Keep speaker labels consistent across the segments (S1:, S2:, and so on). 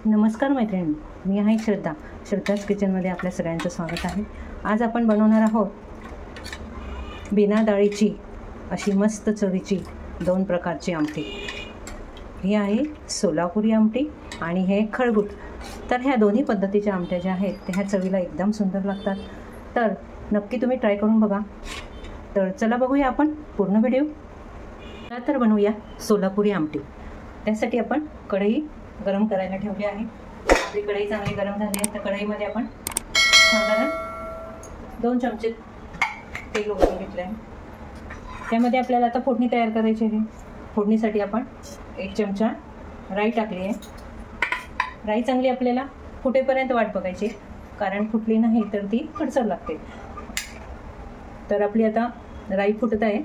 S1: नमस्कार मैत्रिणी, मी आहे श्रद्धा. श्रद्धाच किचनमध्ये आपल्या सगळ्यांचं स्वागत आहे. आज आपण बनवणार आहोत बिना डाळीची अशी मस्त चवीची 2 प्रकारची आमटी. ही आहे सोलापुरी आमटी आणि हे खळगुट. तर ह्या दोन्ही पद्धतीच्या आमट्या ज्या आहेत त्या ह्या चवीला एकदम सुंदर लागतात. तर नक्की तुम्ही ट्राय करून बघा. तर चला बघूया आपण पूर्ण व्हिडिओ. तर बनवूया सोलापुरी आमटी. त्यासाठी आपण कढई गरम करायला ठेवली आहे. आपली कढई चांगली गरम झाली आहे. तर कढईमध्ये आपण साधारण 2 चमचे तेल ओतून घेतले आहे. त्यामध्ये आपल्याला आता फोडणी तयार करायची आहे. फोडणीसाठी आपण 1 चमचा राई टाकली आहे. राई चांगली आपल्याला फुटेपर्यंत वाट बघायची, कारण फुटली नाही तर ती कडसर लागते. तर आपली आता राई फुटत आहे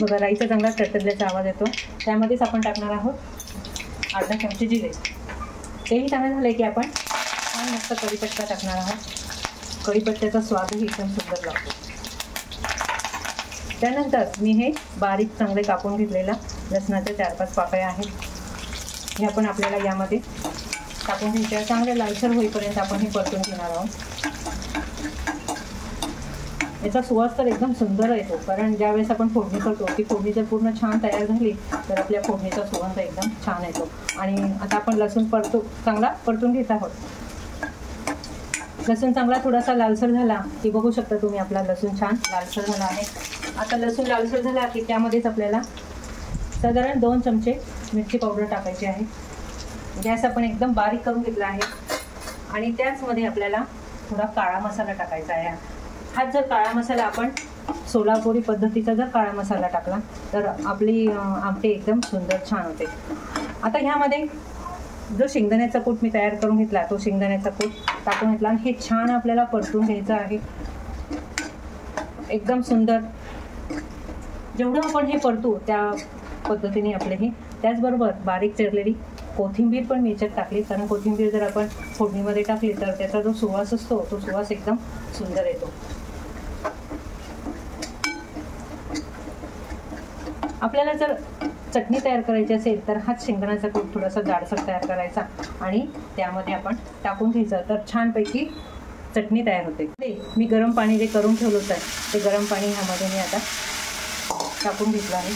S1: बघा. राईचा चांगला तडतडल्याचा आवाज येतो. त्यामध्येच आपण टाकणार आहोत अर्धा चमचे जिरे. तेही चांगलं झालं की आपण छान मस्त कढीपत्ता टाकणार आहोत. कढीपत्त्याचा स्वादही एकदम सुंदर लागतो. त्यानंतर मी हे बारीक चांगले कापून घेतलेला लसणाचे 4-5 पाकळ्या आहेत. हे आपण आपल्याला यामध्ये टाकून घ्यायचे. चांगले लालसर होईपर्यंत आपण हे परतून घेणार आहोत. याचा सुवास तर एकदम सुंदर येतो, कारण ज्यावेळेस आपण फोडणी करतो ती फोडणी जर पूर्ण छान तयार झाली तर आपल्या फोडणीचा सुगंध एकदम छान येतो. आणि आता आपण लसूण चांगला परतून घेत आहोत. लसूण चांगला थोडासा लालसर झाला की बघू शकता तुम्ही आपला लसूण छान लालसर झाला आहे. आता लसूण लालसर झाला की त्यामध्येच आपल्याला साधारण 2 चमचे मिरची पावडर टाकायची आहे. गॅस आपण एकदम बारीक करून घेतला आहे. आणि त्याचमध्ये आपल्याला थोडा काळा मसाला टाकायचा आहे. हा जर काळा मसाला आपण सोलापुरी पद्धतीचा जर काळा मसाला टाकला तर आपली आमटी एकदम सुंदर छान होते. आता ह्यामध्ये जो शेंगदाण्याचा कूट मी तयार करून घेतला तो शेंगदाण्याचा कूट टाकून घेतला आणि हे छान आपल्याला परतून घ्यायचं आहे एकदम सुंदर. जेवढं आपण हे परतू त्या पद्धतीने आपले हे. त्याचबरोबर बारीक चिरलेली कोथिंबीर पण मी याच्यात टाकली, कारण कोथिंबीर जर आपण फोडणीमध्ये टाकली तर त्याचा जो सुवास असतो तो सुवास एकदम सुंदर येतो. आपल्याला जर चटणी तयार करायची असेल तर हाच शेंगदाण्याचा कूट थोडासा जाडसर तयार करायचा आणि त्यामध्ये आपण टाकून घ्यायचं, तर छानपैकी चटणी तयार होते. मी गरम पाणी जे करून ठेवलं होतं ते गरम पाणी ह्यामध्ये मी आता टाकून घेतलं आहे.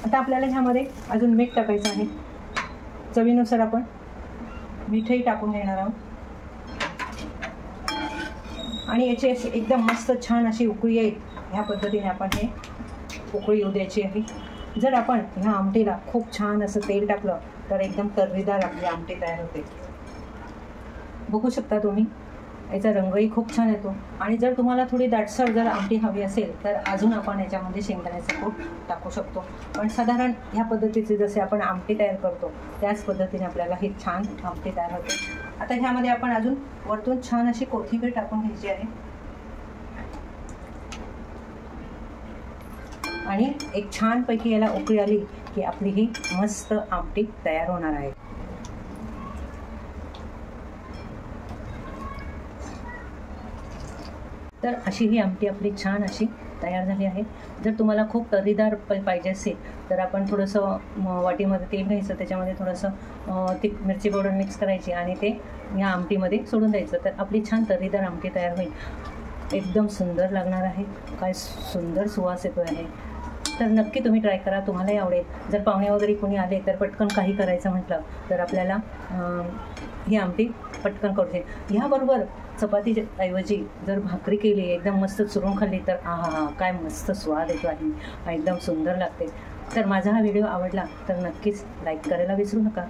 S1: आता आपल्याला ह्यामध्ये अजून मीठ टाकायचं आहे. चवीनुसार आपण मीठही टाकून घेणार आहोत. आणि याची अशी एकदम मस्त छान अशी उकळी येईल ह्या पद्धतीने आपण हे उकळी येऊ द्यायची आहे. जर आपण ह्या आमटीला खूप छान असं तेल टाकलं तर एकदम तर्रीदार आपली आमटी तयार होते. बघू शकता तुम्ही याचा रंगही खूप छान येतो. आणि जर तुम्हाला थोडी दाटसर जर आमटी हवी असेल तर अजून आपण याच्यामध्ये शेंगदाण्याचं कूट टाकू शकतो. पण साधारण ह्या पद्धतीचे जसे आपण आमटी तयार करतो त्याच पद्धतीने आपल्याला ही छान आमटी तयार होते. आता ह्यामध्ये आपण अजून वरतून छान अशी कोथिंबीर टाकून घ्यायची आहे. आणि एक छानपैकी याला उकळी आली की आपली ही मस्त आमटी तयार होणार आहे. तर अशी ही आमटी आपली छान अशी तयार झाली आहे. जर तुम्हाला खूप तर्रीदार पाहिजे असेल तर आपण थोडंसं वाटीमध्ये तेल घ्यायचं, त्याच्यामध्ये थोडंसं ती मिरची पावडर मिक्स करायची आणि ते ह्या आमटीमध्ये सोडून द्यायचं, तर आपली छान तर्रीदार आमटी तयार होईल. एकदम सुंदर लागणार आहे. काय सुंदर सुवास येतो आहे. तर नक्की तुम्ही ट्राय करा, तुम्हालाही आवडेल. जर पाहुणे वगैरे कोणी आले तर पटकन काही करायचं म्हटलं तर आपल्याला ही आमटी पटकन करू शकते. ह्याबरोबर चपाती ऐवजी जर भाकरी केली एकदम मस्त चुरून खाल्ली तर आहा काय मस्त स्वाद येतो आहे, एकदम सुंदर लागते. तर माझा हा व्हिडिओ आवडला तर नक्कीच लाईक करायला विसरू नका.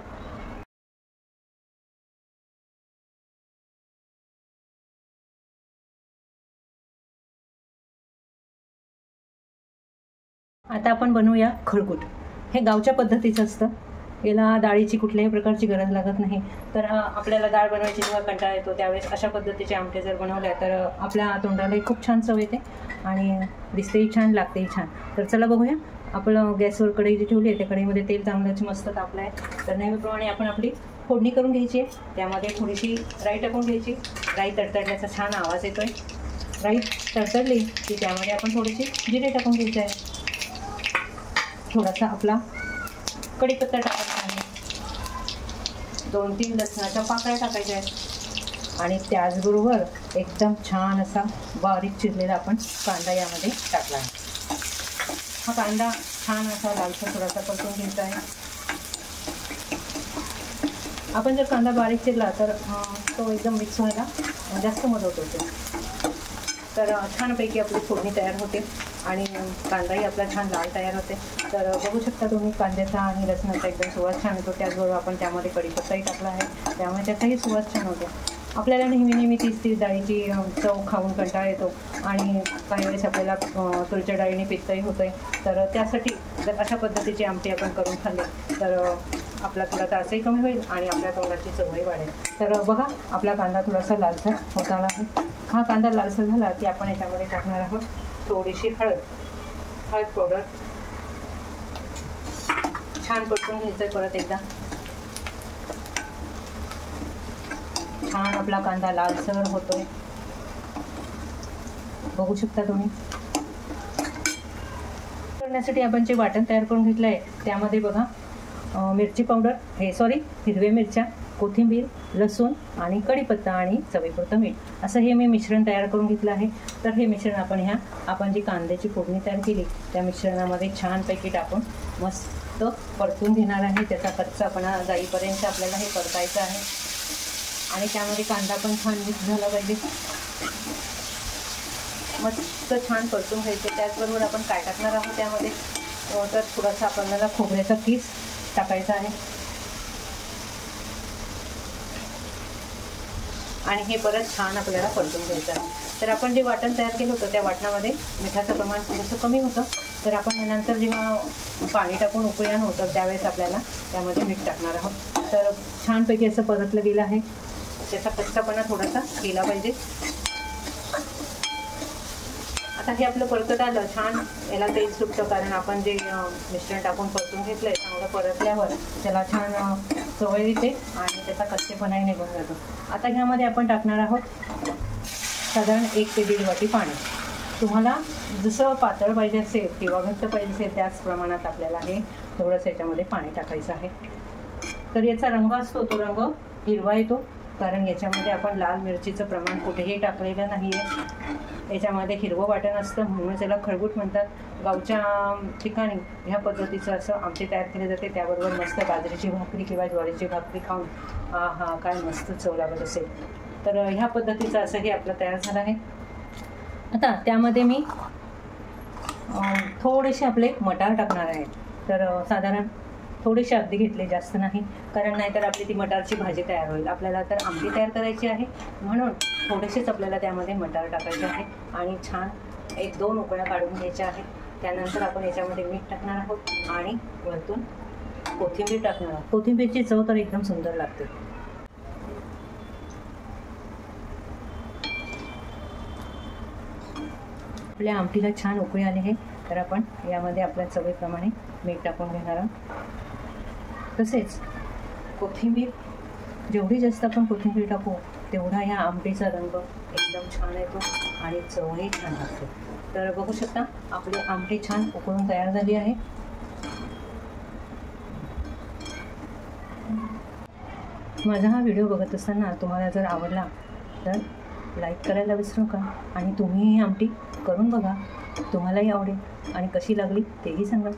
S1: आता आपण बनवूया खळगुट. हे गावच्या पद्धतीचं असतं. याला डाळीची कुठल्याही प्रकारची गरज लागत नाही. तर आपल्याला डाळ बनवायची जेव्हा कंटाळा येतो त्यावेळेस अशा पद्धतीचे आमटे जर बनवल्या तर आपल्या तोंडालाही खूप छान चव येते आणि दिसतेही छान, लागतेही छान. तर चला बघूया. आपण गॅसवर कढई जी ठेवली आहे त्या कढईमध्ये तेल चांगलं मस्त तापलं आहे. तर नेहमीप्रमाणे आपण आपली फोडणी करून घ्यायची आहे. त्यामध्ये थोडीशी राई टाकून घ्यायची. राई तडतडण्याचा छान आवाज येतो आहे. राई तडतडली की त्यामध्ये आपण थोडीशी जिरे टाकून घ्यायचे आहे. थोडासा आपला कढीपत्ता टाकायचा आहे, 2-3 लसणाच्या पाकळ्या टाकायच्या आहेत आणि त्याचबरोबर एकदम छान असा बारीक चिरलेला आपण कांदा यामध्ये टाकला आहे. हा कांदा छान असा लालसर थोडासा परतून घ्यायचा आहे. आपण जर कांदा बारीक चिरला तर तो एकदम मिक्स व्हायला जास्त मदत होते. तर छानपैकी आपली फोडणी तयार होते आणि कांदाही आपला छान लाल तयार होते. तर बघू शकता तुम्ही कांद्याचा आणि लसणाचा एकदम सुवास छान होतो. त्याचबरोबर आपण त्यामध्ये कढीपत्ताही टाकला आहे, त्यामुळे त्याचाही सुवास छान होतो. आपल्याला नेहमी तीच डाळीची चव खाऊन कंटाळा येतो आणि काही वेळेस आपल्याला तुरीच्या डाळीने पित्तही होतं आहे. तर त्यासाठी जर अशा पद्धतीची आमटी आपण करून खाल्ली तर आपला थोडा त्रासही कमी होईल आणि आपल्या तोंडाची चवही वाढेल. तर बघा आपला कांदा थोडासा लालसर होत आला आहे. हा कांदा लालसर झाला की आपण याच्यामध्ये टाकणार आहोत थोडीशी हळद पावडर. छान परतून घ्यायचं परत एकदा. छान आपला कांदा लालसर होतोय, बघू शकता तुम्ही. करण्यासाठी आपण जे वाटण तयार करून घेतलं आहे त्यामध्ये बघा मिरची पावडर, हिरव्या मिरच्या, कोथिंबीर, लसूण आणि कढीपत्ता आणि चवीपुरतं मीठ असं हे मी मिश्रण तयार करून घेतलं आहे. तर हे मिश्रण आपण जी कांद्याची फोडणी तयार केली त्या मिश्रणामध्ये छानपैकी टाकून मस्त परतून घेणार आहे. त्याचा कच्चापणा जाईपर्यंत आपल्याला हे परतायचं आहे आणि त्यामध्ये कांदा पण छान मिक्स झाला पाहिजे. मस्त छान परतून घ्यायचं. त्याचबरोबर आपण काय टाकणार आहोत त्यामध्ये तर थोडासा आपल्याला खोबऱ्याचा किस टाकायचा आहे आणि हे परत छान आपल्याला परतून घ्यायचं आहे. तर आपण जे वाटण तयार केलं होतं त्या वाटणामध्ये मिठाचं प्रमाण थोडंसं कमी होतं. तर आपण नंतर जेव्हा पाणी टाकून उकळ्या नव्हतं त्यावेळेस आपल्याला त्यामध्ये मीठ टाकणार आहोत. तर छानपैकी असं परतलं गेलं आहे. त्याचा कच्चापणा थोडासा गेला पाहिजे. आता हे आपलं परतत आलं छान, याला तेल सुटतं कारण आपण जे मिश्रण टाकून परतून घेतलंय चांगलं परतल्यावर त्याला छान चवळ येते आणि त्याचा कच्चेपणाही निघून जातो. आता ह्यामध्ये आपण टाकणार आहोत साधारण 1 ते 1.5 वाटी पाणी. तुम्हाला जसं पातळ पाहिजे असेल किंवा घट्ट पाहिजे असेल त्याच प्रमाणात आपल्याला हे थोडंसं याच्यामध्ये पाणी टाकायचं आहे. तर याचा रंग असतो तो रंग हिरवा येतो कारण याच्यामध्ये आपण लाल मिरचीचं प्रमाण कुठेही टाकलेलं नाही आहे. याच्यामध्ये हिरवं वाटण असतं म्हणून त्याला खळबूट म्हणतात. गावच्या ठिकाणी ह्या पद्धतीचं असं आमटी तयार केले जाते. त्याबरोबर मस्त बाजरीची भाकरी किंवा ज्वारीची भाकरी खाऊन हा काय मस्त चव लागत असेल. तर ह्या पद्धतीचं असं हे आपलं तयार झालं आहे. आता त्यामध्ये मी थोडेसे आपले मटार टाकणार आहे. तर साधारण थोडेसे अगदी घेतले, जास्त नाही, कारण नाहीतर आपली ती मटारची भाजी तयार होईल. आपल्याला तर आमटी तयार करायची आहे म्हणून थोडेसेच आपल्याला त्यामध्ये मटार टाकायचे आहे आणि छान 1-2 उकळ्या काढून घ्यायच्या आहेत. त्यानंतर आपण याच्यामध्ये मीठ टाकणार आहोत आणि वरतून कोथिंबीर टाकणार आहोत. कोथिंबीरची चव तर एकदम सुंदर लागते. आपल्या आमटीला छान उकळी आली आहे तर आपण यामध्ये आपल्या चवीप्रमाणे मीठ टाकून घेणार आहोत. तसेच कोथिंबीर जेवढी जास्त आपण कोथिंबीर टाकू तेवढा ह्या आमटीचा रंग एकदम छान येतो आणि चवही छान लागते. तर बघू शकता आपली आमटी छान उकळून तयार झाली आहे. माझा हा व्हिडिओ बघत असताना तुम्हाला जर आवडला तर लाईक करायला विसरू नका आणि तुम्ही ही आमटी करून बघा, तुम्हालाही आवडेल आणि कशी लागली तेही सांगा.